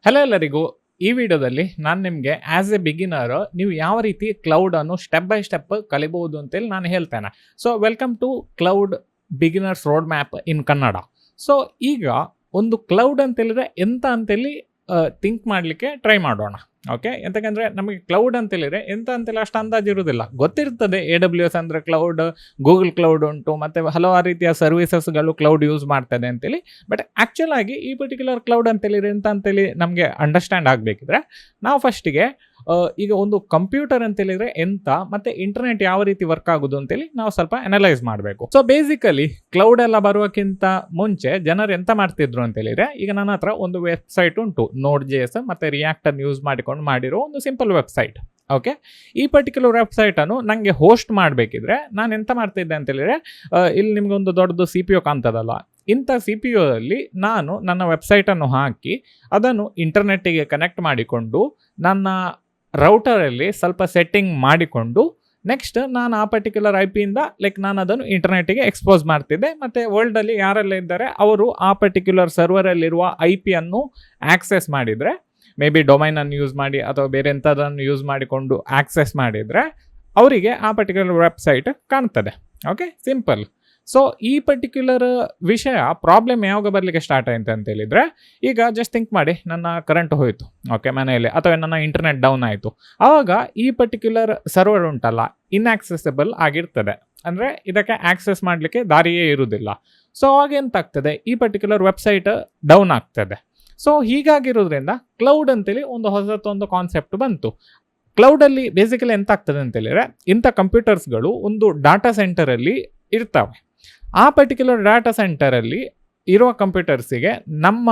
Hello ಎಲ್ಲರಿಗೂ. ಈ ವಿಡಿಯೋದಲ್ಲಿ ನಾನು ನಿಮಗೆ ಆಸ್ ಎ ಬಿಗಿನರ್ ನೀವು ಯಾವ ರೀತಿ ಕ್ಲೌಡನ್ನು ಸ್ಟೆಪ್ ಬೈ ಸ್ಟೆಪ್ ಕಲಿಬಹುದು ಅಂತೇಳಿ ನಾನು ಹೇಳ್ತೇನೆ. So welcome to cloud beginners road map in Kannada. So ಈಗ ಒಂದು ಕ್ಲೌಡ್ ಅಂತೇಳಿದ್ರೆ ಎಂತ ಅಂತೇಳಿ ಥಿಂಕ್ ಮಾಡಲಿಕ್ಕೆ ಟ್ರೈ ಮಾಡೋಣ. ಓಕೆ, ಎಂತಕ್ಕಂದರೆ ನಮಗೆ ಕ್ಲೌಡ್ ಅಂತೇಳಿದರೆ ಎಂತ ಅಂತೇಳಿ ಅಷ್ಟು ಅಂದಾಜು ಇರೋದಿಲ್ಲ. ಗೊತ್ತಿರ್ತದೆ AWS ಅಂದರೆ ಕ್ಲೌಡ್, ಗೂಗಲ್ ಕ್ಲೌಡ್ ಉಂಟು, ಮತ್ತು ಹಲವಾರು ರೀತಿಯ ಸರ್ವಿಸಸ್ಗಳು ಕ್ಲೌಡ್ ಯೂಸ್ ಮಾಡ್ತದೆ ಅಂತೇಳಿ. ಬಟ್ ಆ್ಯಕ್ಚುಲ್ ಆಗಿ ಈ ಪರ್ಟಿಕ್ಯುಲರ್ ಕ್ಲೌಡ್ ಅಂತೇಳಿದ್ರೆ ಎಂತ ಅಂತೇಳಿ ನಮಗೆ ಅಂಡರ್ಸ್ಟ್ಯಾಂಡ್ ಆಗಬೇಕಿದ್ರೆ ನಾವು ಫಸ್ಟಿಗೆ ಈಗ ಒಂದು ಕಂಪ್ಯೂಟರ್ ಅಂತೇಳಿದರೆ ಎಂತ ಮತ್ತು ಇಂಟರ್ನೆಟ್ ಯಾವ ರೀತಿ ವರ್ಕ್ ಆಗೋದು ಅಂತೇಳಿ ನಾವು ಸ್ವಲ್ಪ ಅನಲೈಸ್ ಮಾಡಬೇಕು. ಸೊ ಬೇಸಿಕಲಿ ಕ್ಲೌಡ್ ಎಲ್ಲ ಬರುವಕ್ಕಿಂತ ಮುಂಚೆ ಜನರು ಎಂತ ಮಾಡ್ತಿದ್ರು ಅಂತೇಳಿದರೆ, ಈಗ ನನ್ನ ಹತ್ರ ಒಂದು ವೆಬ್ಸೈಟ್ ಉಂಟು, Node.js ಮತ್ತು ರಿಯಾಕ್ಟನ್ನು ಯೂಸ್ ಮಾಡಿರೋ ಒಂದು ಸಿಂಪಲ್ ವೆಬ್ಸೈಟ್. ಓಕೆ, ಈ ಪರ್ಟಿಕ್ಯುಲರ್ ವೆಬ್ಸೈಟನ್ನು ನನಗೆ ಹೋಸ್ಟ್ ಮಾಡಬೇಕಿದ್ರೆ ನಾನು ಎಂತ ಮಾಡ್ತಿದ್ದೆ ಅಂತೇಳಿದರೆ, ಇಲ್ಲಿ ನಿಮಗೊಂದು ದೊಡ್ಡದು CPU ಕಾಣ್ತದಲ್ಲ, ಇಂಥ CPU ಅಲ್ಲಿ ನಾನು ನನ್ನ ವೆಬ್ಸೈಟನ್ನು ಹಾಕಿ ಅದನ್ನು ಇಂಟರ್ನೆಟ್ಟಿಗೆ ಕನೆಕ್ಟ್ ಮಾಡಿಕೊಂಡು ನನ್ನ ರೌಟರಲ್ಲಿ ಸ್ವಲ್ಪ ಸೆಟ್ಟಿಂಗ್ ಮಾಡಿಕೊಂಡು ನೆಕ್ಸ್ಟ್ ನಾನು ಆ ಪರ್ಟಿಕ್ಯುಲರ್ IP-ಯಿಂದ ನಾನು ಅದನ್ನು ಇಂಟರ್ನೆಟ್ಟಿಗೆ ಎಕ್ಸ್ಪೋಸ್ ಮಾಡ್ತಿದ್ದೆ. ಮತ್ತು ವರ್ಲ್ಡಲ್ಲಿ ಯಾರೆಲ್ಲ ಇದ್ದಾರೆ ಅವರು ಆ ಪರ್ಟಿಕ್ಯುಲರ್ ಸರ್ವರಲ್ಲಿರುವ IP-ಯನ್ನು ಆಕ್ಸೆಸ್ ಮಾಡಿದರೆ, ಮೇ ಬಿ ಡೊಮೈನನ್ನು ಯೂಸ್ ಮಾಡಿ ಅಥವಾ ಬೇರೆ ಎಂಥದನ್ನು ಯೂಸ್ ಮಾಡಿಕೊಂಡು ಆಕ್ಸೆಸ್ ಮಾಡಿದರೆ ಅವರಿಗೆ ಆ ಪರ್ಟಿಕ್ಯುಲರ್ ವೆಬ್ಸೈಟ್ ಕಾಣ್ತದೆ. Okay, simple. ಸೊ ಈ ಪರ್ಟಿಕ್ಯುಲರ್ ವಿಷಯ ಪ್ರಾಬ್ಲಮ್ ಯಾವಾಗ ಬರಲಿಕ್ಕೆ ಸ್ಟಾರ್ಟ್ ಆಯಿತು ಅಂತೇಳಿದರೆ, ಈಗ ಜಸ್ಟ್ ಥಿಂಕ್ ಮಾಡಿ, ನನ್ನ ಕರೆಂಟ್ ಹೋಯಿತು, ಓಕೆ, ಮನೆಯಲ್ಲಿ, ಅಥವಾ ನನ್ನ ಇಂಟರ್ನೆಟ್ ಡೌನ್ ಆಯಿತು. ಆವಾಗ ಈ ಪರ್ಟಿಕ್ಯುಲರ್ ಸರ್ವರ್ ಉಂಟಲ್ಲ ಇನ್ಆಕ್ಸೆಸಿಬಲ್ ಆಗಿರ್ತದೆ, ಅಂದರೆ ಇದಕ್ಕೆ ಆಕ್ಸೆಸ್ ಮಾಡಲಿಕ್ಕೆ ದಾರಿಯೇ ಇರುವುದಿಲ್ಲ. ಸೊ ಅವಾಗ ಎಂತಾಗ್ತದೆ, ಈ ಪರ್ಟಿಕ್ಯುಲರ್ ವೆಬ್ಸೈಟ್ ಡೌನ್ ಆಗ್ತದೆ. ಸೊ ಹೀಗಾಗಿರೋದ್ರಿಂದ ಕ್ಲೌಡ್ ಅಂತೇಳಿ ಒಂದು ಹೊಸತೊಂದು ಕಾನ್ಸೆಪ್ಟ್ ಬಂತು. ಕ್ಲೌಡಲ್ಲಿ ಬೇಸಿಕಲಿ ಎಂತ ಆಗ್ತದೆ ಅಂತೇಳಿದರೆ, ಇಂಥ ಕಂಪ್ಯೂಟರ್ಸ್ಗಳು ಒಂದು ಡಾಟಾ ಸೆಂಟರಲ್ಲಿ ಇರ್ತವೆ. ಆ ಪರ್ಟಿಕ್ಯುಲರ್ ಡಾಟಾ ಸೆಂಟರಲ್ಲಿ ಇರುವ ಕಂಪ್ಯೂಟರ್ಸಿಗೆ ನಮ್ಮ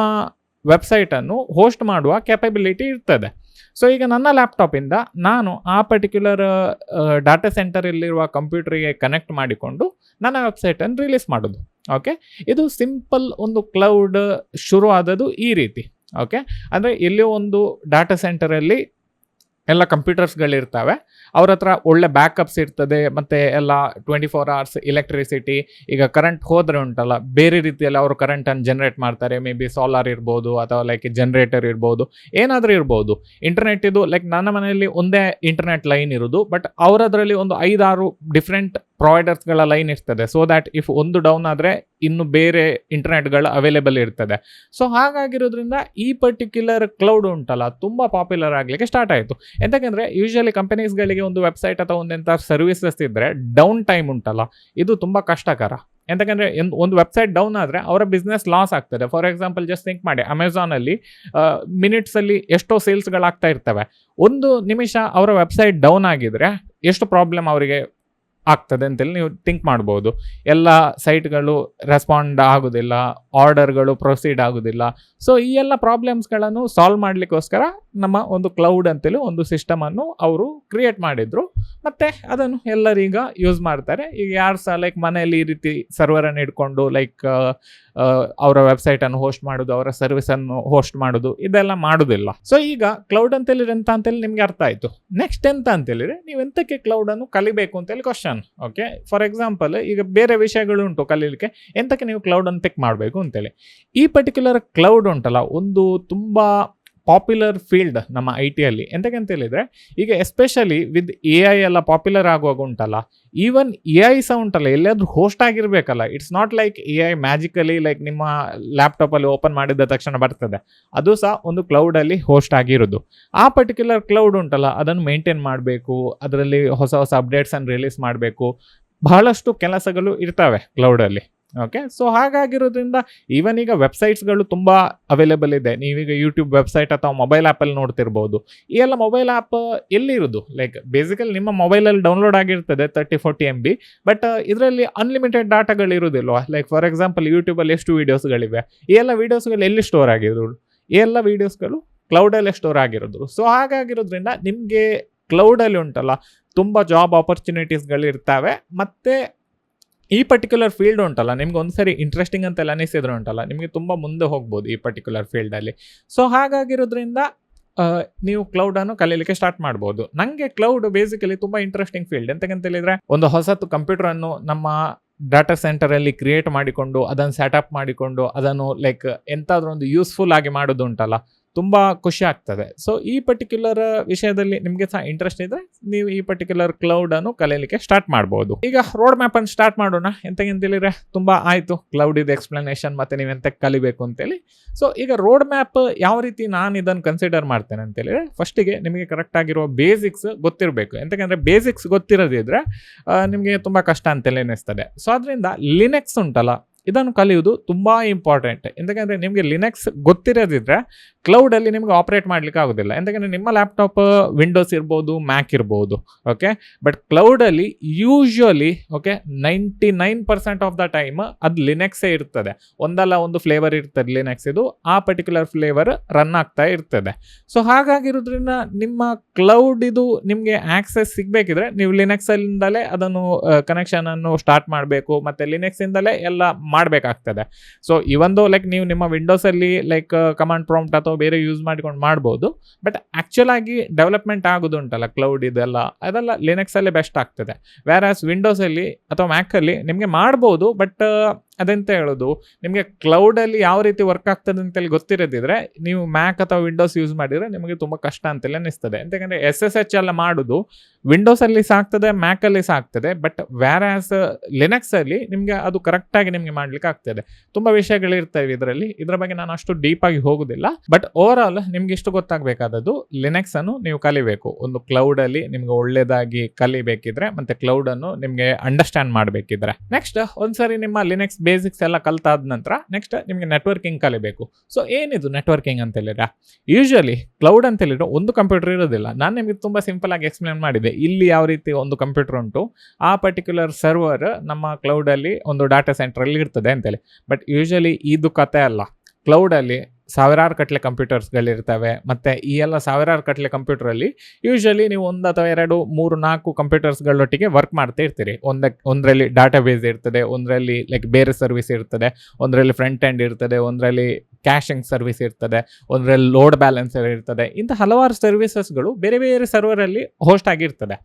ವೆಬ್ಸೈಟನ್ನು ಹೋಸ್ಟ್ ಮಾಡುವ ಕ್ಯಾಪಬಿಲಿಟಿ ಇರ್ತದೆ. ಸೊ ಈಗ ನನ್ನ ಲ್ಯಾಪ್ಟಾಪಿಂದ ನಾನು ಆ ಪರ್ಟಿಕ್ಯುಲರ್ ಡಾಟಾ ಸೆಂಟರಲ್ಲಿರುವ ಕಂಪ್ಯೂಟರಿಗೆ ಕನೆಕ್ಟ್ ಮಾಡಿಕೊಂಡು ನನ್ನ ವೆಬ್ಸೈಟನ್ನು ರಿಲೀಸ್ ಮಾಡೋದು. ಓಕೆ, ಇದು ಸಿಂಪಲ್ ಒಂದು ಕ್ಲೌಡ್ ಶುರು ಆದದ್ದು ಈ ರೀತಿ. ಓಕೆ, ಅಂದರೆ ಎಲ್ಲಿಯೋ ಒಂದು ಡಾಟಾ ಸೆಂಟರಲ್ಲಿ ಎಲ್ಲ ಕಂಪ್ಯೂಟರ್ಸ್ಗಳಿರ್ತವೆ, ಅವ್ರ ಹತ್ರ ಒಳ್ಳೆ ಬ್ಯಾಕಪ್ಸ್ ಇರ್ತದೆ, ಮತ್ತು ಎಲ್ಲ 24 hours ಎಲೆಕ್ಟ್ರಿಸಿಟಿ. ಈಗ ಕರೆಂಟ್ ಹೋದರೆ ಉಂಟಲ್ಲ, ಬೇರೆ ರೀತಿಯಲ್ಲಿ ಅವರು ಕರೆಂಟನ್ನು ಜನ್ರೇಟ್ ಮಾಡ್ತಾರೆ. ಮೇ ಬಿ ಸೋಲಾರ್ ಇರ್ಬೋದು ಅಥವಾ ಜನ್ರೇಟರ್ ಇರ್ಬೋದು, ಏನಾದರೂ ಇರ್ಬೋದು. ಇಂಟರ್ನೆಟ್ ಇದು ನನ್ನ ಮನೆಯಲ್ಲಿ ಒಂದೇ ಇಂಟರ್ನೆಟ್ ಲೈನ್ ಇರೋದು, ಬಟ್ ಅವರದ್ರಲ್ಲಿ ಒಂದು 5-6 ಡಿಫ್ರೆಂಟ್ ಪ್ರೊವೈಡರ್ಸ್ಗಳ ಲೈನ್ ಇರ್ತದೆ. ಸೊ ದ್ಯಾಟ್ ಇಫ್ ಒಂದು ಡೌನ್ ಆದರೆ ಇನ್ನು ಬೇರೆ ಇಂಟರ್ನೆಟ್ಗಳು ಅವೈಲೇಬಲ್ ಇರ್ತದೆ. ಸೊ ಹಾಗಾಗಿರೋದ್ರಿಂದ ಈ ಪರ್ಟಿಕ್ಯುಲರ್ ಕ್ಲೌಡ್ ಉಂಟಲ್ಲ ತುಂಬ ಪಾಪ್ಯುಲರ್ ಆಗಲಿಕ್ಕೆ ಸ್ಟಾರ್ಟ್ ಆಯಿತು. ಎಂತಕ್ಕಂದರೆ ಯೂಶಲಿ ಕಂಪನೀಸ್ಗಳಿಗೆ ಒಂದು ವೆಬ್ಸೈಟ್ ಅಥವಾ ಒಂದೆಂಥ ಸರ್ವಿಸಸ್ ಇದ್ದರೆ ಡೌನ್ ಟೈಮ್ ಉಂಟಲ್ಲ, ಇದು ತುಂಬ ಕಷ್ಟಕರ. ಎಂತಕ್ಕಂದರೆ ಒಂದು ವೆಬ್ಸೈಟ್ ಡೌನ್ ಆದರೆ ಅವರ ಬಿಸ್ನೆಸ್ ಲಾಸ್ ಆಗ್ತದೆ. ಫಾರ್ ಎಕ್ಸಾಂಪಲ್ ಜಸ್ಟ್ ಥಿಂಕ್ ಮಾಡಿ, ಅಮೆಝಾನಲ್ಲಿ ಮಿನಿಟ್ಸಲ್ಲಿ ಎಷ್ಟೋ ಸೇಲ್ಸ್ಗಳಾಗ್ತಾ ಇರ್ತವೆ. ಒಂದು ನಿಮಿಷ ಅವರ ವೆಬ್ಸೈಟ್ ಡೌನ್ ಆಗಿದರೆ ಎಷ್ಟು ಪ್ರಾಬ್ಲಮ್ ಅವರಿಗೆ ಆಗ್ತದೆ ಅಂತೇಳಿ ನೀವು ಥಿಂಕ್ ಮಾಡ್ಬೋದು. ಎಲ್ಲ ಸೈಟ್ಗಳು ರೆಸ್ಪಾಂಡ್ ಆಗೋದಿಲ್ಲ, ಆರ್ಡರ್ಗಳು ಪ್ರೊಸೀಡ್ ಆಗೋದಿಲ್ಲ. ಸೊ ಈ ಎಲ್ಲ ಪ್ರಾಬ್ಲಮ್ಸ್ಗಳನ್ನು ಸಾಲ್ವ್ ಮಾಡಲಿಕ್ಕೋಸ್ಕರ ನಮ್ಮ ಒಂದು ಕ್ಲೌಡ್ ಅಂತೇಳಿ ಒಂದು ಸಿಸ್ಟಮನ್ನು ಅವರು ಕ್ರಿಯೇಟ್ ಮಾಡಿದರು, ಮತ್ತು ಅದನ್ನು ಎಲ್ಲರೀಗ ಯೂಸ್ ಮಾಡ್ತಾರೆ. ಈಗ ಯಾರು ಸಹ ಮನೆಯಲ್ಲಿ ಈ ರೀತಿ ಸರ್ವರನ್ನು ಇಟ್ಕೊಂಡು ಅವರ ವೆಬ್ಸೈಟನ್ನು ಹೋಸ್ಟ್ ಮಾಡೋದು, ಅವರ ಸರ್ವಿಸನ್ನು ಹೋಸ್ಟ್ ಮಾಡೋದು, ಇದೆಲ್ಲ ಮಾಡೋದಿಲ್ಲ. ಸೊ ಈಗ ಕ್ಲೌಡ್ ಅಂತೇಳಿದ್ರೆ ಎಂತ ಅಂತೇಳಿ ನಿಮಗೆ ಅರ್ಥ ಆಯಿತು. ನೆಕ್ಸ್ಟ್ ಎಂತ ಅಂತೇಳಿದರೆ, ನೀವು ಎಂತಕ್ಕೆ ಕ್ಲೌಡನ್ನು ಕಲಿಬೇಕು ಅಂತೇಳಿ ಕ್ವಶನ್. ಓಕೆ, ಫಾರ್ ಎಕ್ಸಾಂಪಲ್ ಈಗ ಬೇರೆ ವಿಷಯಗಳು ಉಂಟು ಕಲೀಲಿಕ್ಕೆ, ಎಂತಕ್ಕೆ ನೀವು ಕ್ಲೌಡನ್ನು ಪಿಕ್ ಮಾಡಬೇಕು ಅಂತೇಳಿ. ಈ ಪರ್ಟಿಕ್ಯುಲರ್ ಕ್ಲೌಡ್ ಉಂಟಲ್ಲ ಒಂದು ತುಂಬ ಪಾಪ್ಯುಲರ್ ಫೀಲ್ಡ್ ನಮ್ಮ IT-ಯಲ್ಲಿ. ಎಂತಕ್ಕೆ ಅಂತ ಹೇಳಿದರೆ, ಈಗ ಎಸ್ಪೆಷಲಿ ವಿತ್ AI ಎಲ್ಲ ಪಾಪ್ಯುಲರ್ ಆಗುವಾಗ ಉಂಟಲ್ಲ, ಈವನ್ AI ಸಹ ಉಂಟಲ್ಲ ಎಲ್ಲಾದರೂ ಹೋಸ್ಟ್ ಆಗಿರಬೇಕಲ್ಲ. ಇಟ್ಸ್ ನಾಟ್ AI ಮ್ಯಾಜಿಕಲಿ ನಿಮ್ಮ ಲ್ಯಾಪ್ಟಾಪಲ್ಲಿ ಓಪನ್ ಮಾಡಿದ ತಕ್ಷಣ ಬರ್ತದೆ. ಅದು ಸಹ ಒಂದು ಕ್ಲೌಡಲ್ಲಿ ಹೋಸ್ಟ್ ಆಗಿರೋದು. ಆ ಪರ್ಟಿಕ್ಯುಲರ್ ಕ್ಲೌಡ್ ಉಂಟಲ್ಲ ಅದನ್ನು ಮೇಂಟೈನ್ ಮಾಡಬೇಕು, ಅದರಲ್ಲಿ ಹೊಸ ಹೊಸ ಅಪ್ಡೇಟ್ಸನ್ನು ರಿಲೀಸ್ ಮಾಡಬೇಕು, ಬಹಳಷ್ಟು ಕೆಲಸಗಳು ಇರ್ತವೆ ಕ್ಲೌಡಲ್ಲಿ. ಓಕೆ, ಸೊ ಹಾಗಾಗಿರೋದ್ರಿಂದ ಈವನ್ ಈಗ ವೆಬ್ಸೈಟ್ಸ್ಗಳು ತುಂಬ ಅವೈಲೇಬಲ್ ಇದೆ. ನೀವೀಗ ಯೂಟ್ಯೂಬ್ ವೆಬ್ಸೈಟ್ ಅಥವಾ ಮೊಬೈಲ್ ಆ್ಯಪಲ್ಲಿ ನೋಡ್ತಿರ್ಬೋದು. ಈ ಎಲ್ಲ ಮೊಬೈಲ್ ಆ್ಯಪ್ ಎಲ್ಲಿರೋದು ಬೇಸಿಕಲಿ ನಿಮ್ಮ ಮೊಬೈಲಲ್ಲಿ ಡೌನ್ಲೋಡ್ ಆಗಿರ್ತದೆ 30-40 MB. ಬಟ್ ಇದರಲ್ಲಿ ಅನ್ಲಿಮಿಟೆಡ್ ಡಾಟಾಗಳಿರೋದಿಲ್ವ. ಫಾರ್ ಎಕ್ಸಾಂಪಲ್ ಯೂಟ್ಯೂಬಲ್ಲಿ ಎಷ್ಟು ವೀಡಿಯೋಸ್ಗಳಿವೆ, ಈ ಎಲ್ಲ ವೀಡಿಯೋಸ್ಗಳು ಎಲ್ಲಿ ಸ್ಟೋರ್ ಆಗಿರೋದು, ಈ ಎಲ್ಲ ವೀಡಿಯೋಸ್ಗಳು ಕ್ಲೌಡಲ್ಲೇ ಸ್ಟೋರ್ ಆಗಿರೋದು. ಸೊ ಹಾಗಾಗಿರೋದ್ರಿಂದ ನಿಮಗೆ ಕ್ಲೌಡಲ್ಲಿ ಉಂಟಲ್ಲ ತುಂಬ ಜಾಬ್ ಆಪರ್ಚುನಿಟೀಸ್ಗಳಿರ್ತವೆ. ಮತ್ತು ಈ ಪರ್ಟಿಕ್ಯುಲರ್ ಫೀಲ್ಡ್ ಉಂಟಲ್ಲ ನಿಮ್ಗೆ ಒಂದ್ಸರಿ ಇಂಟ್ರೆಸ್ಟಿಂಗ್ ಅಂತೆಲ್ಲ ಅನಿಸಿದ್ರೆ ಉಂಟಲ್ಲ, ನಿಮಗೆ ತುಂಬ ಮುಂದೆ ಹೋಗ್ಬೋದು ಈ ಪರ್ಟಿಕ್ಯುಲರ್ ಫೀಲ್ಡಲ್ಲಿ. ಸೊ ಹಾಗಾಗಿರೋದ್ರಿಂದ ನೀವು ಕ್ಲೌಡನ್ನು ಕಲೀಲಿಕ್ಕೆ ಸ್ಟಾರ್ಟ್ ಮಾಡ್ಬೋದು. ನನಗೆ ಕ್ಲೌಡ್ ಬೇಸಿಕಲಿ ತುಂಬ ಇಂಟ್ರೆಸ್ಟಿಂಗ್ ಫೀಲ್ಡ್. ಎಂತಕ್ಕಂತ ಹೇಳಿದರೆ, ಒಂದು ಹೊಸತು ಕಂಪ್ಯೂಟರನ್ನು ನಮ್ಮ ಡಾಟಾ ಸೆಂಟರಲ್ಲಿ ಕ್ರಿಯೇಟ್ ಮಾಡಿಕೊಂಡು ಅದನ್ನು ಸೆಟಪ್ ಮಾಡಿಕೊಂಡು ಅದನ್ನು ಎಂತಾದ್ರೂ ಒಂದು ಯೂಸ್ಫುಲ್ ಆಗಿ ಮಾಡೋದು ಉಂಟಲ್ಲ, ತುಂಬ ಖುಷಿ ಆಗ್ತದೆ. ಸೊ ಈ ಪರ್ಟಿಕ್ಯುಲರ್ ವಿಷಯದಲ್ಲಿ ನಿಮಗೆ ಸಹ ಇಂಟ್ರೆಸ್ಟ್ ಇದ್ದರೆ ನೀವು ಈ ಪರ್ಟಿಕ್ಯುಲರ್ ಕ್ಲೌಡನ್ನು ಕಲೀಲಿಕ್ಕೆ ಸ್ಟಾರ್ಟ್ ಮಾಡ್ಬೋದು. ಈಗ ರೋಡ್ ಮ್ಯಾಪನ್ನು ಸ್ಟಾರ್ಟ್ ಮಾಡೋಣ. ಎಂತಂತೇಳಿದರೆ ತುಂಬ ಆಯಿತು ಕ್ಲೌಡ್ ಇದು ಎಕ್ಸ್ಪ್ಲನೇಷನ್ ಮತ್ತು ನೀವು ಎಂತ ಕಲಿಬೇಕು ಅಂತೇಳಿ. ಸೊ ಈಗ ರೋಡ್ ಮ್ಯಾಪ್ ಯಾವ ರೀತಿ ನಾನು ಇದನ್ನು ಕನ್ಸಿಡರ್ ಮಾಡ್ತೇನೆ ಅಂತೇಳಿದರೆ, ಫಸ್ಟಿಗೆ ನಿಮಗೆ ಕರೆಕ್ಟ್ ಆಗಿರೋ ಬೇಸಿಕ್ಸ್ ಗೊತ್ತಿರಬೇಕು. ಎಂತಕ್ಕಂದರೆ ಬೇಸಿಕ್ಸ್ ಗೊತ್ತಿರೋದಿದ್ರೆ ನಿಮಗೆ ತುಂಬ ಕಷ್ಟ ಅಂತೇಳಿ ಅನ್ನಿಸ್ತದೆ. ಸೊ ಅದರಿಂದ ಲಿನೆಕ್ಸ್ ಉಂಟಲ್ಲ, ಇದನ್ನು ಕಲಿಯುವುದು ತುಂಬ ಇಂಪಾರ್ಟೆಂಟ್. ಎಂತಕ್ಕಂದರೆ ನಿಮಗೆ ಲಿನೆಕ್ಸ್ ಗೊತ್ತಿರೋದಿದ್ರೆ ಕ್ಲೌಡಲ್ಲಿ ನಿಮಗೆ ಆಪ್ರೇಟ್ ಮಾಡಲಿಕ್ಕೆ ಆಗೋದಿಲ್ಲ. ಎಂತಕ್ಕಂದರೆ ನಿಮ್ಮ ಲ್ಯಾಪ್ಟಾಪ್ ವಿಂಡೋಸ್ ಇರ್ಬೋದು, ಮ್ಯಾಕ್ ಇರ್ಬೋದು, ಓಕೆ. ಬಟ್ ಕ್ಲೌಡಲ್ಲಿ usually okay 99% of the time ಅದು ಲಿನೆಕ್ಸೇ ಇರ್ತದೆ. ಒಂದಲ್ಲ ಒಂದು ಫ್ಲೇವರ್ ಇರ್ತದೆ ಲಿನೆಕ್ಸ್, ಇದು ಆ ಪರ್ಟಿಕ್ಯುಲರ್ ಫ್ಲೇವರ್ ರನ್ ಆಗ್ತಾ ಇರ್ತದೆ. ಸೊ ಹಾಗಾಗಿರೋದ್ರಿಂದ ನಿಮ್ಮ ಕ್ಲೌಡ್ ಇದು ನಿಮಗೆ ಆಕ್ಸೆಸ್ ಸಿಗಬೇಕಿದ್ರೆ ನೀವು ಲಿನೆಕ್ಸಲ್ಲಿಂದಲೇ ಅದನ್ನು ಕನೆಕ್ಷನನ್ನು ಸ್ಟಾರ್ಟ್ ಮಾಡಬೇಕು, ಮತ್ತು ಲಿನೆಕ್ಸಿಂದಲೇ ಎಲ್ಲ ಮಾಡಬೇಕಾಗ್ತದೆ. ಸೊ ಇವೊಂದು ಲೈಕ್ ನೀವು ನಿಮ್ಮ ವಿಂಡೋಸಲ್ಲಿ ಲೈಕ್ ಕಮಾಂಡ್ ಪ್ರಾಂಪ್ಟ್ ಅಥವಾ ಬೇರೆ ಯೂಸ್ ಮಾಡ್ಕೊಂಡು ಮಾಡ್ಬೋದು. ಬಟ್ ಆ್ಯಕ್ಚುಲ್ ಆಗಿ ಡೆವಲಪ್ಮೆಂಟ್ ಆಗೋದುಂಟಲ್ಲ ಕ್ಲೌಡ್ ಇದೆಲ್ಲ, ಅದೆಲ್ಲ ಲಿನೆಕ್ಸಲ್ಲೇ ಬೆಸ್ಟ್ ಆಗ್ತದೆ. ವ್ಯಾರಾಸ್ ವಿಂಡೋಸಲ್ಲಿ ಅಥವಾ ಮ್ಯಾಕಲ್ಲಿ ನಿಮಗೆ ಮಾಡ್ಬೋದು, ಬಟ್ ಅದೆಂತ ಹೇಳೋದು, ನಿಮಗೆ ಕ್ಲೌಡಲ್ಲಿ ಯಾವ ರೀತಿ ವರ್ಕ್ ಆಗ್ತದೆ ಅಂತೇಳಿ ಗೊತ್ತಿರೋದಿದ್ರೆ ನೀವು ಮ್ಯಾಕ್ ಅಥವಾ ವಿಂಡೋಸ್ ಯೂಸ್ ಮಾಡಿದರೆ ನಿಮಗೆ ತುಂಬ ಕಷ್ಟ ಅಂತೇಳಿ ಅನ್ನಿಸ್ತದೆ. ಯಾಕಂದರೆ SSH ಎಲ್ಲ ಮಾಡೋದು ವಿಂಡೋಸಲ್ಲಿ ಸಾಕ್ತದೆ, ಮ್ಯಾಕಲ್ಲಿ ಸಾಕ್ತದೆ. ಬಟ್ ವ್ಯಾರಾಸ್ ಲಿನೆಕ್ಸಲ್ಲಿ ನಿಮಗೆ ಅದು ಕರೆಕ್ಟಾಗಿ ನಿಮಗೆ ಮಾಡಲಿಕ್ಕೆ ಆಗ್ತದೆ. ತುಂಬ ವಿಷಯಗಳಿರ್ತವೆ ಇದರಲ್ಲಿ, ಇದರ ಬಗ್ಗೆ ನಾನು ಅಷ್ಟು ಡೀಪಾಗಿ ಹೋಗೋದಿಲ್ಲ. ಬಟ್ ಓವರ್ ಆಲ್ ನಿಮ್ಗೆ ಇಷ್ಟು ಗೊತ್ತಾಗಬೇಕಾದದ್ದು, ಲಿನೆಕ್ಸನ್ನು ನೀವು ಕಲಿಬೇಕು. ಒಂದು ಕ್ಲೌಡಲ್ಲಿ ನಿಮ್ಗೆ ಒಳ್ಳೆಯದಾಗಿ ಕಲಿಬೇಕಿದ್ರೆ ಮತ್ತು ಕ್ಲೌಡನ್ನು ನಿಮಗೆ ಅಂಡರ್ಸ್ಟ್ಯಾಂಡ್ ಮಾಡಬೇಕಿದ್ರೆ. ನೆಕ್ಸ್ಟ್ ಒಂದ್ಸರಿ ನಿಮ್ಮ ಲಿನೆಕ್ಸ್ ಬೇಸಿಕ್ಸ್ ಎಲ್ಲ ಕಲ್ತಾದ ನಂತರ ನೆಕ್ಸ್ಟ್ ನಿಮಗೆ ನೆಟ್ವರ್ಕಿಂಗ್ ಕಲಿಬೇಕು. ಸೊ ಏನಿದು ನೆಟ್ವರ್ಕಿಂಗ್ ಅಂತ ಹೇಳಿದ್ರೆ, ಯೂಶುವಲಿ ಕ್ಲೌಡ್ ಅಂತ ಹೇಳಿದ್ರೆ ಒಂದು ಕಂಪ್ಯೂಟರ್ ಇರೋದಿಲ್ಲ. ನಾನು ನಿಮಗೆ ತುಂಬ ಸಿಂಪಲ್ ಆಗಿ ಎಕ್ಸ್ಪ್ಲೇನ್ ಮಾಡಿದೆ. ಇಲ್ಲಿ ಯಾವ ರೀತಿ ಒಂದು ಕಂಪ್ಯೂಟರ್ ಉಂಟು, ಆ ಪರ್ಟಿಕ್ಯುಲರ್ ಸರ್ವರ್ ನಮ್ಮ ಕ್ಲೌಡಲ್ಲಿ ಒಂದು ಡಾಟಾ ಸೆಂಟ್ರಲ್ಲಿ ಇರ್ತದೆ ಅಂತೇಳಿ. ಬಟ್ ಯೂಶುವಲಿ ಇದು ಕತೆ ಅಲ್ಲ. ಕ್ಲೌಡಲ್ಲಿ ಸಾವಿರಾರು ಕಟ್ಲೆ ಕಂಪ್ಯೂಟರ್ಸ್ಗಳಿರ್ತವೆ, ಮತ್ತು ಈ ಎಲ್ಲ ಸಾವಿರಾರು ಕಟ್ಲೆ ಕಂಪ್ಯೂಟರಲ್ಲಿ ಯೂಶ್ವಲಿ ನೀವು 1 ಅಥವಾ 2, 3, 4 ಕಂಪ್ಯೂಟರ್ಸ್ಗಳೊಟ್ಟಿಗೆ ವರ್ಕ್ ಮಾಡ್ತಾ ಇರ್ತೀರಿ. ಒಂದರಲ್ಲಿ ಡಾಟಾ ಬೇಸ್ ಇರ್ತದೆ, ಒಂದರಲ್ಲಿ ಲೈಕ್ ಬೇರೆ ಸರ್ವಿಸ್ ಇರ್ತದೆ, ಒಂದರಲ್ಲಿ ಫ್ರಂಟ್ ಎಂಡ್ ಇರ್ತದೆ, ಒಂದರಲ್ಲಿ ಕ್ಯಾಶಿಂಗ್ ಸರ್ವಿಸ್ ಇರ್ತದೆ, ಒಂದರಲ್ಲಿ ಲೋಡ್ ಬ್ಯಾಲೆನ್ಸರ್ ಇರ್ತದೆ. ಇಂಥ ಹಲವಾರು ಸರ್ವಿಸಸ್ಗಳು ಬೇರೆ ಬೇರೆ ಸರ್ವರಲ್ಲಿ ಹೋಸ್ಟ್ ಆಗಿರ್ತದೆ.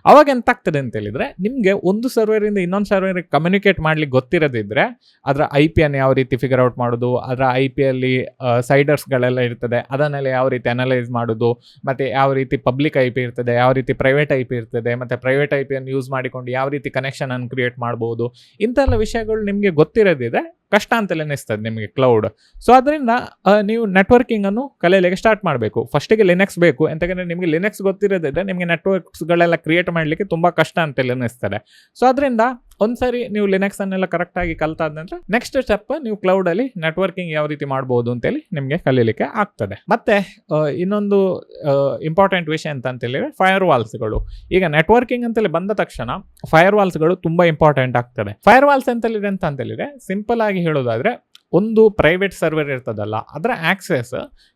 ಅವಾಗ ಎಂತ ಆಗ್ತದೆ ಅಂತೇಳಿದರೆ, ನಿಮಗೆ ಒಂದು ಸರ್ವರಿಂದ ಇನ್ನೊಂದು ಸರ್ವರಿಗೆ ಕಮ್ಯುನಿಕೇಟ್ ಮಾಡ್ಲಿಕ್ಕೆ ಗೊತ್ತಿರೋದಿದ್ರೆ ಅದರ IP ಅನ್ನು ಯಾವ ರೀತಿ ಫಿಗರ್ ಔಟ್ ಮಾಡೋದು, ಅದರ IP-ಯಲ್ಲಿ ಸೈಡರ್ಸ್ಗಳೆಲ್ಲ ಇರ್ತದೆ, ಅದನ್ನೆಲ್ಲ ಯಾವ ರೀತಿ ಅನಲೈಸ್ ಮಾಡೋದು, ಮತ್ತು ಯಾವ ರೀತಿ ಪಬ್ಲಿಕ್ IP ಇರ್ತದೆ, ಯಾವ ರೀತಿ ಪ್ರೈವೇಟ್ IP ಇರ್ತದೆ, ಮತ್ತು ಪ್ರೈವೇಟ್ IP-ಯನ್ನು ಯೂಸ್ ಮಾಡಿಕೊಂಡು ಯಾವ ರೀತಿ ಕನೆಕ್ಷನನ್ನು ಕ್ರಿಯೇಟ್ ಮಾಡ್ಬೋದು, ಇಂಥೆಲ್ಲ ವಿಷಯಗಳು ನಿಮಗೆ ಗೊತ್ತಿರೋದಿದ್ರೆ ಕಷ್ಟ ಅಂತಲೇ ಅನ್ನಿಸ್ತದೆ ನಿಮಗೆ ಕ್ಲೌಡ್. ಸೊ ಅದರಿಂದ ನೀವು ನೆಟ್ವರ್ಕಿಂಗನ್ನು ಕಲಿಯಲಿಕ್ಕೆ ಸ್ಟಾರ್ಟ್ ಮಾಡಬೇಕು. ಫಸ್ಟಿಗೆ ಲಿನೆಕ್ಸ್ ಬೇಕು. ಎಂತಂದರೆ ನಿಮಗೆ ಲಿನೆಕ್ಸ್ ಗೊತ್ತಿರೋದಿದ್ರೆ ನಿಮಗೆ ನೆಟ್ವರ್ಕ್ಸ್ಗಳೆಲ್ಲ ಕ್ರಿಯೇಟ್ ಮಾಡಲಿಕ್ಕೆ ತುಂಬ ಕಷ್ಟ ಅಂತೇಳಿ ಅನ್ನಿಸ್ತದೆ. ಸೊ ಅದರಿಂದ ಒಂದ್ಸರಿ ನೀವು ಲಿನೆಕ್ಸನ್ನೆಲ್ಲ ಕರೆಕ್ಟಾಗಿ ಕಲ್ತಾದ ನಂತರ ನೆಕ್ಸ್ಟ್ ಸ್ಟೆಪ್ ನೀವು ಕ್ಲೌಡಲ್ಲಿ ನೆಟ್ವರ್ಕಿಂಗ್ ಯಾವ ರೀತಿ ಮಾಡ್ಬೋದು ಅಂತೇಳಿ ನಿಮಗೆ ಕಲೀಲಿಕ್ಕೆ ಆಗ್ತದೆ. ಮತ್ತು ಇನ್ನೊಂದು ಇಂಪಾರ್ಟೆಂಟ್ ವಿಷಯ ಅಂತೇಳಿದರೆ ಫೈರ್ ವಾಲ್ಸ್ಗಳು. ಈಗ ನೆಟ್ವರ್ಕಿಂಗ್ ಅಂತೇಳಿ ಬಂದ ತಕ್ಷಣ ಫೈರ್ ವಾಲ್ಸ್ಗಳು ತುಂಬ ಇಂಪಾರ್ಟೆಂಟ್ ಆಗ್ತದೆ. ಫೈರ್ ವಾಲ್ಸ್ ಅಂತೇಳಿದ್ರೆ ಅಂತೇಳಿದರೆ ಸಿಂಪಲ್ ಆಗಿ ಹೇಳೋದಾದರೆ, ಒಂದು ಪ್ರೈವೇಟ್ ಸರ್ವರ್ ಇರ್ತದಲ್ಲ, ಅದರ ಆಕ್ಸೆಸ್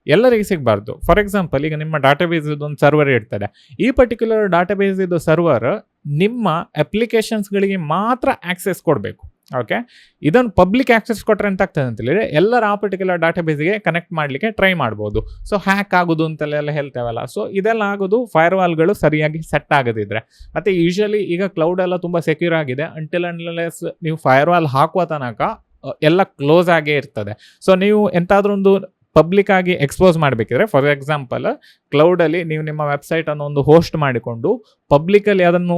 ಎಲ್ಲರಿಗೆ ಸಿಗಬಾರ್ದು. ಫಾರ್ ಎಕ್ಸಾಂಪಲ್, ಈಗ ನಿಮ್ಮ ಡಾಟಾಬೇಸ್ ಒಂದು ಸರ್ವರ್ ಇರ್ತದೆ. ಈ ಪರ್ಟಿಕ್ಯುಲರ್ ಡಾಟಾಬೇಸ್ ಇದು ಸರ್ವರ್ ನಿಮ್ಮ ಅಪ್ಲಿಕೇಶನ್ಸ್ಗಳಿಗೆ ಮಾತ್ರ ಆಕ್ಸೆಸ್ ಕೊಡಬೇಕು. ಓಕೆ, ಇದನ್ನು ಪಬ್ಲಿಕ್ ಆಕ್ಸೆಸ್ ಕೊಟ್ಟರೆ ಅಂತ ಆಗ್ತದೆ ಅಂತೇಳಿದರೆ ಎಲ್ಲರ ಆ ಪರ್ಟಿಕ್ಯುಲರ್ ಡಾಟಾಬೇಸ್ಗೆ ಕನೆಕ್ಟ್ ಮಾಡಲಿಕ್ಕೆ ಟ್ರೈ ಮಾಡ್ಬೋದು. ಸೊ ಹ್ಯಾಕ್ ಆಗೋದು ಅಂತೆಲ್ಲ ಹೇಳ್ತೇವಲ್ಲ, ಸೊ ಇದೆಲ್ಲ ಆಗೋದು ಫೈರ್ ವಾಲ್ಗಳು ಸರಿಯಾಗಿ ಸೆಟ್ ಆಗೋದಿದ್ರೆ. ಮತ್ತು ಯೂಶಲಿ ಈಗ ಕ್ಲೌಡ್ ಎಲ್ಲ ತುಂಬ ಸೆಕ್ಯೂರ್ ಆಗಿದೆ. ಅಂಟಿಲ್ ಅನ್ಲೆಸ್ ನೀವು ಫೈರ್ ವಾಲ್ ಹಾಕುವ ತನಕ ಎಲ್ಲ ಕ್ಲೋಸ್ ಆಗೇ ಇರ್ತದೆ. ಸೊ ನೀವು ಎಂತಾದ್ರೂ ಒಂದು ಪಬ್ಲಿಕ್ ಆಗಿ ಎಕ್ಸ್ಪೋಸ್ ಮಾಡಬೇಕಿದ್ರೆ, ಫಾರ್ ಎಕ್ಸಾಂಪಲ್ ಕ್ಲೌಡಲ್ಲಿ ನೀವು ನಿಮ್ಮ ವೆಬ್ಸೈಟನ್ನು ಒಂದು ಹೋಸ್ಟ್ ಮಾಡಿಕೊಂಡು ಪಬ್ಲಿಕಲ್ಲಿ ಅದನ್ನು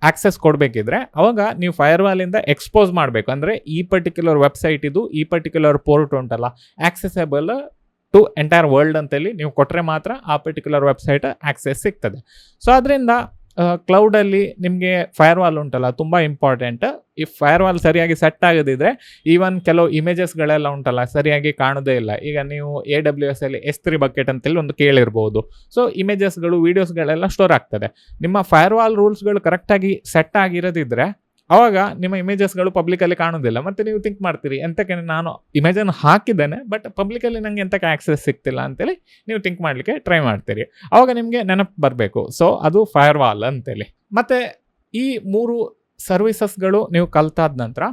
ಆಕ್ಸೆಸ್ ಕೊಡಬೇಕಿದ್ರೆ ಅವಾಗ ನೀವು ಫೈರ್ ವಾಲಿಂದ ಎಕ್ಸ್ಪೋಸ್ ಮಾಡಬೇಕು. ಅಂದರೆ ಈ ಪರ್ಟಿಕ್ಯುಲರ್ ವೆಬ್ಸೈಟ್ ಇದು, ಈ ಪರ್ಟಿಕ್ಯುಲರ್ ಪೋರ್ಟ್ ಉಂಟಲ್ಲ, ಆಕ್ಸೆಸಬಲ್ ಟು ಎಂಟೈರ್ ವರ್ಲ್ಡ್ ಅಂತೇಳಿ ನೀವು ಕೊಟ್ಟರೆ ಮಾತ್ರ ಆ ಪರ್ಟಿಕ್ಯುಲರ್ ವೆಬ್ಸೈಟ್ ಆಕ್ಸೆಸ್ ಸಿಗ್ತದೆ. ಸೊ ಅದರಿಂದ ಕ್ಲೌಡಲ್ಲಿ ನಿಮಗೆ ಫೈರ್ ವಾಲ್ ಉಂಟಲ್ಲ ತುಂಬ ಇಂಪಾರ್ಟೆಂಟ್. ಈ ಫೈರ್ ವಾಲ್ ಸರಿಯಾಗಿ ಸೆಟ್ ಆಗೋದಿದ್ರೆ ಈವನ್ ಕೆಲವು ಇಮೇಜಸ್ಗಳೆಲ್ಲ ಉಂಟಲ್ಲ ಸರಿಯಾಗಿ ಕಾಣೋದೇ ಇಲ್ಲ. ಈಗ ನೀವು AWS ಅಲ್ಲಿ S3 ಬಕೆಟ್ ಅಂತೇಳಿ ಒಂದು ಕೇಳಿರ್ಬೋದು. ಸೊ ಇಮೇಜಸ್ಗಳು, ವೀಡಿಯೋಸ್ಗಳೆಲ್ಲ ಸ್ಟೋರ್ ಆಗ್ತದೆ. ನಿಮ್ಮ ಫೈರ್ ವಾಲ್ ರೂಲ್ಸ್ಗಳು ಕರೆಕ್ಟಾಗಿ ಸೆಟ್ ಆಗಿರೋದಿದ್ರೆ ಅವಾಗ ನಿಮ್ಮ ಇಮೇಜಸ್ಗಳು ಪಬ್ಲಿಕಲ್ಲಿ ಕಾಣೋದಿಲ್ಲ. ಮತ್ತು ನೀವು ಥಿಂಕ್ ಮಾಡ್ತೀರಿ, ಎಂತಕ್ಕೆ ನಾನು ಇಮೇಜನ್ನು ಹಾಕಿದ್ದೇನೆ ಬಟ್ ಪಬ್ಲಿಕಲ್ಲಿ ನನಗೆ ಎಂತಕ್ಕೆ ಆಕ್ಸೆಸ್ ಸಿಗ್ತಿಲ್ಲ ಅಂತೇಳಿ ನೀವು ಥಿಂಕ್ ಮಾಡಲಿಕ್ಕೆ ಟ್ರೈ ಮಾಡ್ತೀರಿ. ಅವಾಗ ನಿಮಗೆ ನೆನಪು ಬರಬೇಕು, ಸೊ ಅದು ಫೈರ್ ವಾಲ್ ಅಂತೇಳಿ. ಮತ್ತು ಈ 3 ಸರ್ವಿಸಸ್ಗಳು ನೀವು ಕಲ್ತಾದ ನಂತರ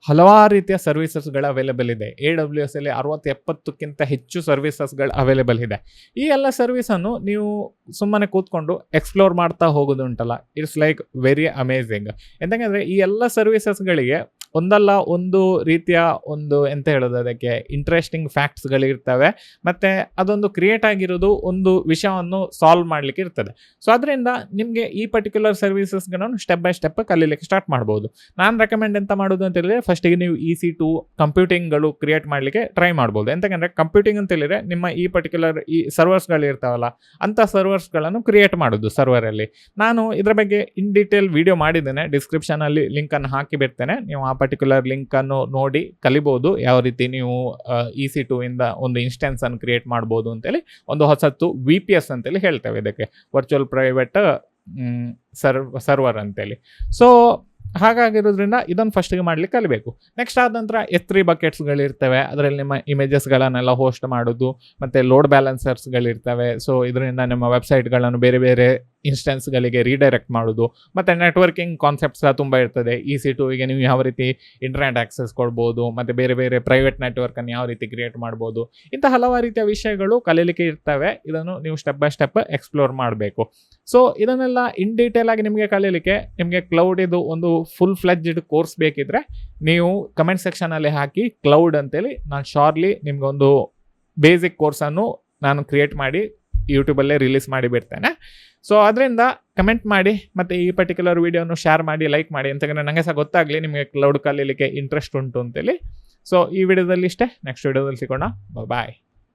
ಹಲವಾರು ರೀತಿಯ ಸರ್ವಿಸಸ್ಗಳು ಅವೈಲೇಬಲ್ ಇದೆ. AWS ಅಲ್ಲಿ 60-70ಕ್ಕಿಂತ ಹೆಚ್ಚು ಸರ್ವಿಸಸ್ಗಳು ಅವೈಲೇಬಲ್ ಇದೆ. ಈ ಎಲ್ಲ ಸರ್ವಿಸನ್ನು ನೀವು ಸುಮ್ಮನೆ ಕೂತ್ಕೊಂಡು ಎಕ್ಸ್ಪ್ಲೋರ್ ಮಾಡ್ತಾ ಹೋಗೋದು ಉಂಟಲ್ಲ, ಇಟ್ಸ್ ಲೈಕ್ ವೆರಿ ಅಮೇಝಿಂಗ್. ಎಂತಂದರೆ ಈ ಎಲ್ಲ ಸರ್ವಿಸಸ್ಗಳಿಗೆ ಒಂದಲ್ಲ ಒಂದು ರೀತಿಯ ಒಂದು ಎಂತ ಹೇಳೋದು ಅದಕ್ಕೆ ಇಂಟ್ರೆಸ್ಟಿಂಗ್ ಫ್ಯಾಕ್ಟ್ಸ್ಗಳಿರ್ತವೆ ಮತ್ತು ಅದೊಂದು ಕ್ರಿಯೇಟ್ ಆಗಿರೋದು ಒಂದು ವಿಷಯವನ್ನು ಸಾಲ್ವ್ ಮಾಡಲಿಕ್ಕೆ ಇರ್ತದೆ. ಸೊ ಅದರಿಂದ ನಿಮಗೆ ಈ ಪರ್ಟಿಕ್ಯುಲರ್ ಸರ್ವಿಸಸ್ಗಳನ್ನು ಸ್ಟೆಪ್ ಬೈ ಸ್ಟೆಪ್ ಕಲೀಲಿಕ್ಕೆ ಸ್ಟಾರ್ಟ್ ಮಾಡ್ಬೋದು. ನಾನು ರೆಕಮೆಂಡ್ ಎಂತ ಮಾಡೋದು ಅಂತ ಹೇಳಿದ್ರೆ ಫಸ್ಟಿಗೆ ನೀವು EC2 ಕಂಪ್ಯೂಟಿಂಗ್ಗಳು ಕ್ರಿಯೇಟ್ ಮಾಡಲಿಕ್ಕೆ ಟ್ರೈ ಮಾಡ್ಬೋದು. ಎಂತಕಂದರೆ ಕಂಪ್ಯೂಟಿಂಗ್ ಅಂತ ಹೇಳಿದ್ರೆ ನಿಮ್ಮ ಈ ಪರ್ಟಿಕ್ಯುಲರ್ ಈ ಸರ್ವರ್ಸ್ಗಳು ಇರ್ತಾವಲ್ಲ ಅಂಥ ಸರ್ವರ್ಸ್ಗಳನ್ನು ಕ್ರಿಯೇಟ್ ಮಾಡೋದು ಸರ್ವರಲ್ಲಿ. ನಾನು ಇದರ ಬಗ್ಗೆ ಇನ್ ಡೀಟೇಲ್ ವಿಡಿಯೋ ಮಾಡಿದ್ದೇನೆ, ಡಿಸ್ಕ್ರಿಪ್ಷನಲ್ಲಿ ಲಿಂಕನ್ನು ಹಾಕಿ ಬಿಡ್ತೇನೆ. ನೀವು ಆ ಪರ್ಟಿಕ್ಯುಲರ್ ಲಿಂಕನ್ನು ನೋಡಿ ಕಲಿಬೋದು ಯಾವ ರೀತಿ ನೀವು EC2 ಇಂದ ಒಂದು ಇನ್ಸ್ಟೆನ್ಸನ್ನು ಕ್ರಿಯೇಟ್ ಮಾಡ್ಬೋದು ಅಂತೇಳಿ. ಒಂದು ಹೊಸತ್ತು VPS ಅಂತೇಳಿ ಹೇಳ್ತೇವೆ ಇದಕ್ಕೆ, ವರ್ಚುವಲ್ ಪ್ರೈವೇಟ್ ಸರ್ವರ್ ಅಂತೇಳಿ. ಸೊ ಹಾಗಾಗಿರೋದ್ರಿಂದ ಇದನ್ನು ಫಸ್ಟಿಗೆ ಮಾಡಲಿಕ್ಕೆ ಕಲಿಬೇಕು. ನೆಕ್ಸ್ಟ್ ಆದ ನಂತರ S3 ಬಕೆಟ್ಸ್ಗಳಿರ್ತವೆ, ಅದರಲ್ಲಿ ನಿಮ್ಮ ಇಮೇಜಸ್ಗಳನ್ನೆಲ್ಲ ಹೋಸ್ಟ್ ಮಾಡೋದು, ಮತ್ತು ಲೋಡ್ ಬ್ಯಾಲೆನ್ಸರ್ಸ್ಗಳಿರ್ತವೆ. ಸೊ ಇದರಿಂದ ನಿಮ್ಮ ವೆಬ್ಸೈಟ್ಗಳನ್ನು ಬೇರೆ ಬೇರೆ ಇನ್ಸ್ಟೆನ್ಸ್ಗಳಿಗೆ ರೀಡೈರೆಕ್ಟ್ ಮಾಡೋದು, ಮತ್ತು ನೆಟ್ವರ್ಕಿಂಗ್ ಕಾನ್ಸೆಪ್ಟ್ಸ್ ತುಂಬ ಇರ್ತದೆ. EC2ಗೆ ನೀವು ಯಾವ ರೀತಿ ಇಂಟರ್ನೆಟ್ ಆಕ್ಸೆಸ್ ಕೊಡ್ಬೋದು, ಮತ್ತು ಬೇರೆ ಬೇರೆ ಪ್ರೈವೇಟ್ ನೆಟ್ವರ್ಕನ್ನು ಯಾವ ರೀತಿ ಕ್ರಿಯೇಟ್ ಮಾಡ್ಬೋದು, ಇಂಥ ಹಲವಾರು ರೀತಿಯ ವಿಷಯಗಳು ಕಲೀಲಿಕ್ಕೆ ಇರ್ತವೆ. ಇದನ್ನು ನೀವು ಸ್ಟೆಪ್ ಬೈ ಸ್ಟೆಪ್ ಎಕ್ಸ್ಪ್ಲೋರ್ ಮಾಡಬೇಕು. ಸೊ ಇದನ್ನೆಲ್ಲ ಇನ್ ಡೀಟೇಲ್ ಆಗಿ ನಿಮಗೆ ಕಲೀಲಿಕ್ಕೆ ನಿಮಗೆ ಕ್ಲೌಡ್ ಇದು ಒಂದು ಫುಲ್ ಫ್ಲೆಡ್ಜ್ಡ್ ಕೋರ್ಸ್ ಬೇಕಿದ್ರೆ ನೀವು ಕಮೆಂಟ್ ಸೆಕ್ಷನಲ್ಲಿ ಹಾಕಿ ಕ್ಲೌಡ್ ಅಂತೇಳಿ. ನಾನು ಶಾರ್ಟ್ಲಿ ನಿಮ್ಗೊಂದು ಬೇಸಿಕ್ ಕೋರ್ಸನ್ನು ನಾನು ಕ್ರಿಯೇಟ್ ಮಾಡಿ ಯೂಟ್ಯೂಬಲ್ಲೇ ರಿಲೀಸ್ ಮಾಡಿ ಬಿಡ್ತೇನೆ. ಸೊ ಅದರಿಂದ ಕಮೆಂಟ್ ಮಾಡಿ ಮತ್ತು ಈ ಪರ್ಟಿಕ್ಯುಲರ್ ವೀಡಿಯೋನು ಶೇರ್ ಮಾಡಿ, ಲೈಕ್ ಮಾಡಿ, ಅಂತಂದರೆ ನನಗೆ ಸಹ ಗೊತ್ತಾಗಲಿ ನಿಮಗೆ ಕ್ಲೌಡ್ ಕಲೀಲಿಕ್ಕೆ ಇಂಟ್ರೆಸ್ಟ್ ಉಂಟು ಅಂತೇಳಿ. ಸೊ ಈ ವಿಡಿಯೋದಲ್ಲಿ ಇಷ್ಟೇ, ನೆಕ್ಸ್ಟ್ ವಿಡಿಯೋದಲ್ಲಿ ಸಿಗೋಣ. ಬಾಯ್.